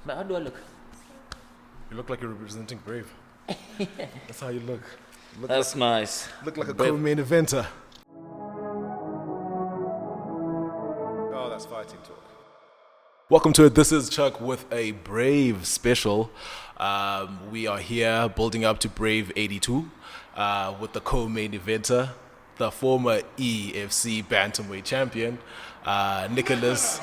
But how do I look? You look like you're representing Brave. That's how you look. That's nice. Look like a co-main eventer. Oh, that's fighting talk. Welcome to it. This is Tshuck with a Brave special. We are here building up to Brave 82 with the co-main eventer, the former EFC Bantamweight champion, Nicolas.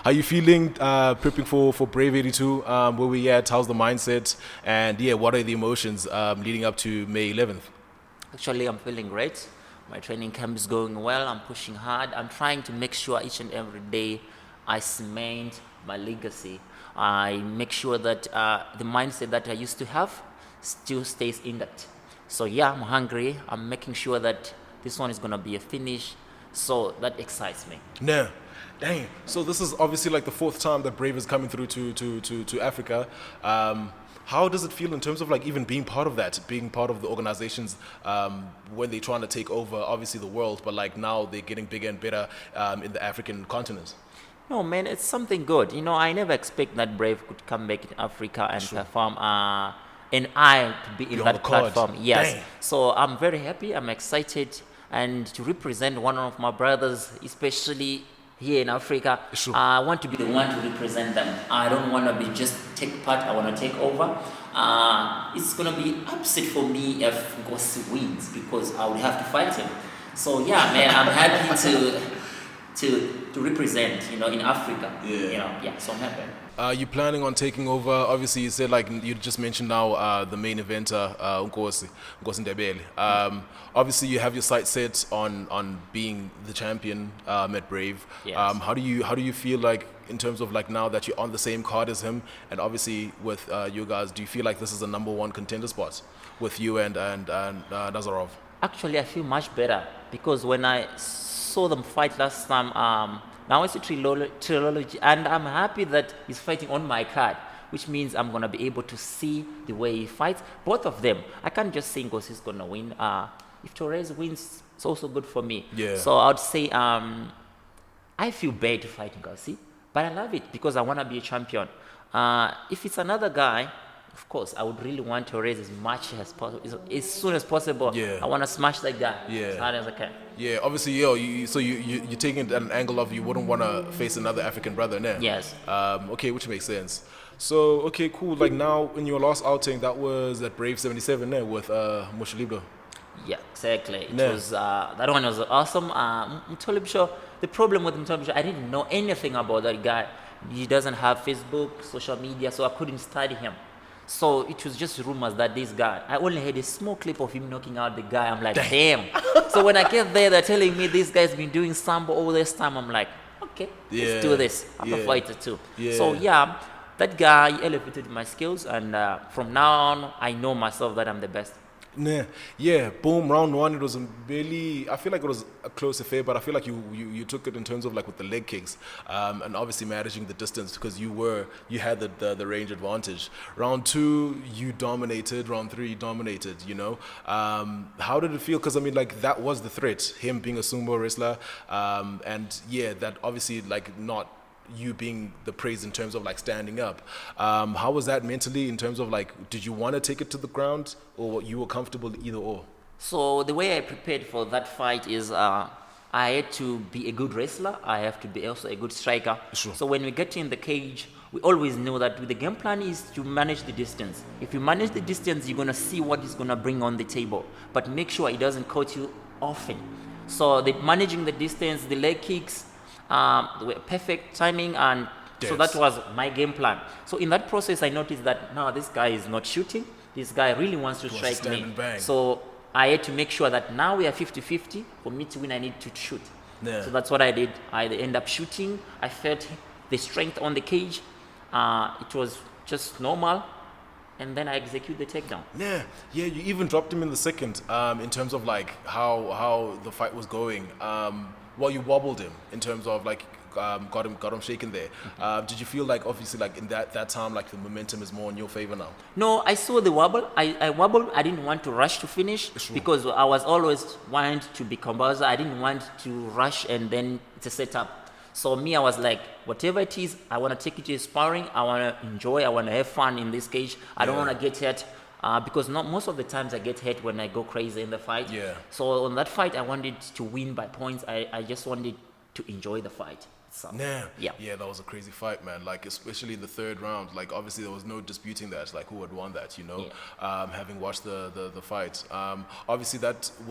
How you feeling prepping for Brave 82? Where we at? How's the mindset? And yeah, what are the emotions leading up to May 11th? Actually, I'm feeling great. My training camp is going well. I'm pushing hard. I'm trying to make sure each and every day I cement my legacy. I make sure that the mindset that I used to have still stays intact. So yeah, I'm hungry. I'm making sure that this one is going to be a finish. So that excites me. Nah. Dang. So this is obviously like the fourth time that Brave is coming through to Africa. How does it feel in terms of like even being part of that, being part of the organizations when they're trying to take over obviously the world, but like now they're getting bigger and better in the African continent? No, man, it's something good. You know, I never expect that Brave could come back in Africa and perform. And I to be in that platform. Yes. Dang. So I'm very happy. I'm excited. And to represent one of my brothers, especially here in Africa, I want to be the one to represent them. I don't want to be just take part. I want to take over. It's going to be upset for me if Ngosi wins because I would have to fight him. So yeah, man, I'm happy to represent, you know, in Africa. Yeah. You know, yeah. So I'm happy. You planning on taking over? Obviously, you said like you just mentioned now the main eventer, Ngosi Ndebele. Obviously, you have your sights set on being the champion at Brave. Yes. How do you feel like in terms of like now that you're on the same card as him, and obviously with you guys, do you feel like this is a number one contender spot with you and Nazarov? Actually, I feel much better because when I saw them fight last time, now it's a trilogy, and I'm happy that he's fighting on my card, which means I'm gonna be able to see the way he fights. Both of them, I can't just say Ngosi is gonna win. If Torres wins, it's also good for me. Yeah. So I would say I feel bad to fight Ngosi, but I love it because I wanna be a champion. If it's another guy, of course, I would really want Torres as much as possible, as soon as possible. Yeah. I want to smash that guy as Yeah. hard as I can. Yeah, obviously, you're taking an angle of you wouldn't want to face another African brother, né? Yes. Okay, which makes sense. So, okay, cool. Like now, in your last outing, that was at Brave 77, né, with Mushalibo. Yeah, exactly. It Yeah. was that one was awesome. Mtolibsho, the problem with Mtolibsho, I didn't know anything about that guy. He doesn't have Facebook, social media, so I couldn't study him. So it was just rumors that this guy, I only had a small clip of him knocking out the guy. I'm like, damn. So when I get there, they're telling me this guy's been doing sambo all this time. I'm like, okay, let's do this. I'm a fighter too. Yeah. So yeah, that guy elevated my skills, and from now on, I know myself that I'm the best. Nah, yeah, boom, round one, it was barely, I feel like it was a close affair, but I feel like you took it in terms of like with the leg kicks, and obviously managing the distance because you had the range advantage. Round two, you dominated. Round three, you dominated, you know. How did it feel? Because I mean, like that was the threat, him being a sumo wrestler, and yeah, that obviously like not you being the praise in terms of like standing up. How was that mentally in terms of like, did you want to take it to the ground or you were comfortable either or? So the way I prepared for that fight is I had to be a good wrestler. I have to be also a good striker. Sure. So when we get in the cage, we always know that the game plan is to manage the distance. If you manage the distance, you're going to see what he's going to bring on the table. But make sure he doesn't cut you often. So managing the distance, the leg kicks, were perfect timing, and so that was my game plan. So in that process, I noticed that now this guy is not shooting. This guy really wants to strike me. So I had to make sure that now we are 50-50. For me to win, I need to shoot. Yeah. So that's what I did. I ended up shooting. I felt the strength on the cage. It was just normal. And then I execute the takedown. Yeah, you even dropped him in the second in terms of like how the fight was going. well, you wobbled him in terms of like got him shaken there. Did you feel like obviously like in that time like the momentum is more in your favor now? No, I saw the wobble. I wobbled. I didn't want to rush to finish because I was always wanting to be composer. I didn't want to rush and then it's a setup. So me, I was like, whatever it is, I want to take it to sparring. I want to enjoy. I want to have fun in this cage. I don't want to get hurt. Because not most of the times I get hurt when I go crazy in the fight. Yeah. So on that fight, I wanted to win by points. I just wanted to enjoy the fight. So, Yeah, that was a crazy fight, man. Like, especially in the third round. Like, obviously, there was no disputing that, like, who had won that, you know, having watched the fight. Obviously,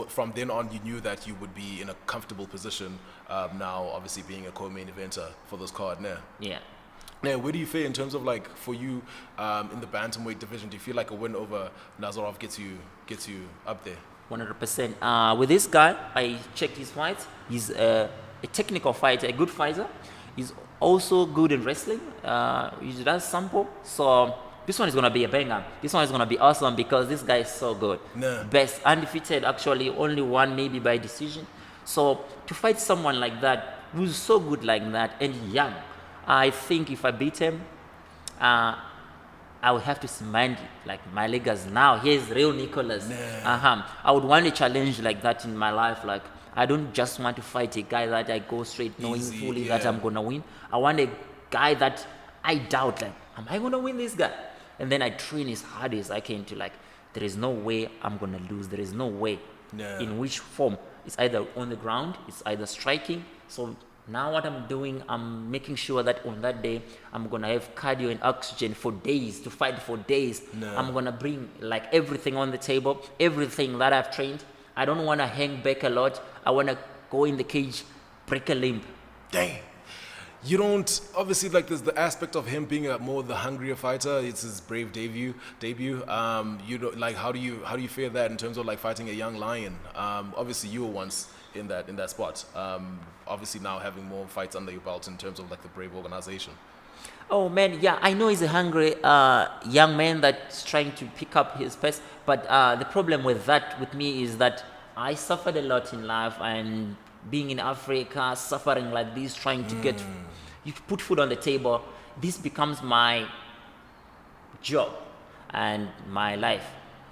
from then on, you knew that you would be in a comfortable position now, obviously, being a co-main eventer for this card, Yeah. Now, where do you feel in terms of, like, for you in the bantamweight division? Do you feel like a win over Nazarov gets you up there? 100%. With this guy, I checked his fights. He's a technical fighter, a good fighter. He's also good in wrestling. He does sample. So this one is going to be a banger. This one is going to be awesome because this guy is so good. Best, undefeated, actually. Only one maybe by decision. So to fight someone like that, who's so good like that and young, I think if I beat him, I would have to cement like my legacy now. Here's real Nicolas. I would want a challenge like that in my life. Like, I don't just want to fight a guy that I go straight knowing fully that I'm going to win. I want a guy that I doubt, like, am I going to win this guy? And then I train as hard as I can to, like, there is no way I'm going to lose. There is no way. In which form? It's either on the ground, it's either striking. So now what I'm doing, I'm making sure that on that day, I'm going to have cardio and oxygen for days, to fight for days. I'm going to bring, like, everything on the table, everything that I've trained. I don't want to hang back a lot. I want to go in the cage, break a limb. Dang. You don't, obviously, like, there's the aspect of him being more the hungrier fighter. It's his brave debut. You don't, like, how do you feel that in terms of, like, fighting a young lion? Obviously, you were once in that spot. Obviously, now having more fights under your belt in terms of, like, the Brave organization. Oh man, yeah, I know he's a hungry young man that's trying to pick up his pace. But the problem with me is that I suffered a lot in life, and being in Africa, suffering like this, trying to get, you put food on the table, this becomes my job and my life.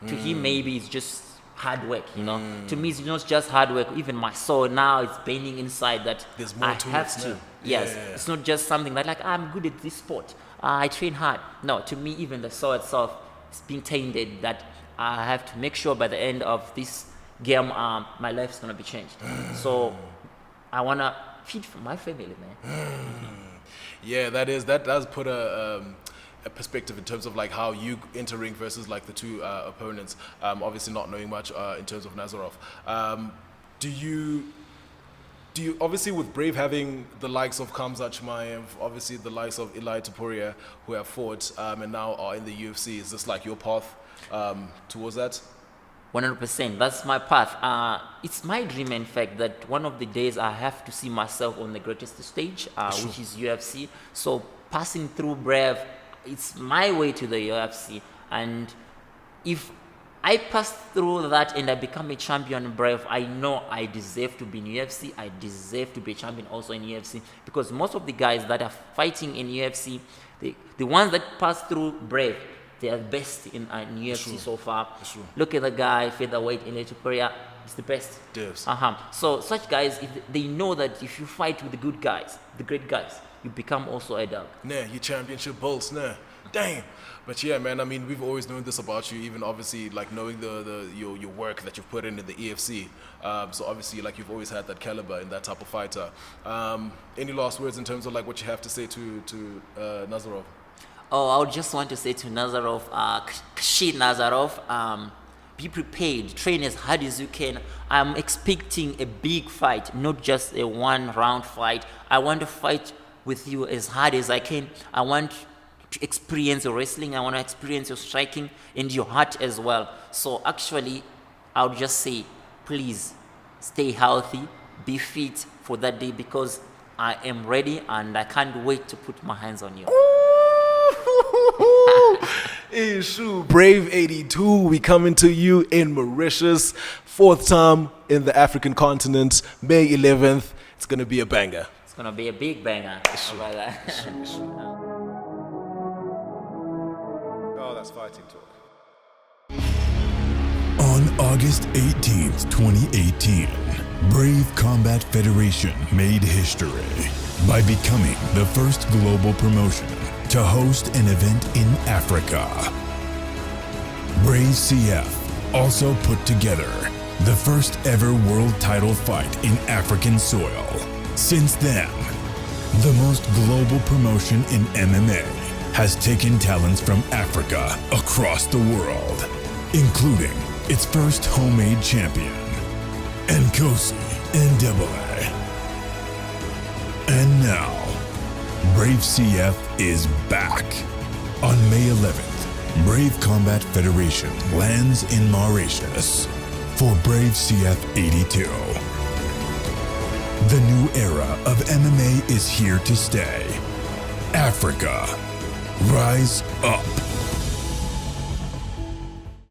To him, maybe it's just hard work, you know. To me, it's not just hard work. Even my soul now is burning inside that there's more I to have it to. now. Yes, it's not just something that, like, I'm good at this sport. I train hard. No, to me, even the soul itself is being tainted. That I have to make sure by the end of this game, my life is gonna be changed. So I wanna feed for my family, man. Yeah, that does put a perspective in terms of, like, how you entering versus, like, the two opponents. Obviously not knowing much in terms of Nazarov. Do you obviously, with Brave having the likes of Khamzat Chimaev, obviously the likes of Eli Topuria who have fought and now are in the UFC, is this like your path towards that? 100%. That's my path. It's my dream, in fact, that one of the days I have to see myself on the greatest stage, which is UFC. So passing through Brave, it's my way to the UFC. And if I pass through that and I become a champion in Brave, I know I deserve to be in UFC. I deserve to be a champion also in UFC. Because most of the guys that are fighting in UFC, the ones that pass through Brave, they are best in UFC so far. Look at the guy, featherweight, Eli Topuria, he's the best. Yes. So such guys, if they know that if you fight with the good guys, the great guys, you become also a dog. You championship bolts, Damn. But yeah, man, I mean, we've always known this about you, even obviously, like, knowing your work that you've put in the EFC. So obviously, like, you've always had that caliber in that type of fighter. Any last words in terms of, like, what you have to say to Nazarov? Oh, I would just want to say to Nazarov, Kashid Nazarov, be prepared, train as hard as you can. I'm expecting a big fight, not just a one-round fight. I want to fight with you as hard as I can. I want to experience your wrestling. I want to experience your striking and your heart as well. So actually, I would just say, please stay healthy, be fit for that day, because I am ready and I can't wait to put my hands on you. Issue Brave 82, we coming to you in Mauritius, 4th time in the African continent, May 11th. It's gonna be a banger. It's gonna be a big banger. How about that? Oh, that's fighting talk. On August 18th, 2018, Brave Combat Federation made history by becoming the first global promotion to host an event in Africa. BraveCF also put together the first ever world title fight in African soil. Since then, the most global promotion in MMA has taken talents from Africa across the world, including its first homemade champion, Nkosi Ndebele. And now, BraveCF is back. On May 11th, Brave Combat Federation lands in Mauritius for BraveCF 82. The new era of MMA is here to stay. Africa, rise up.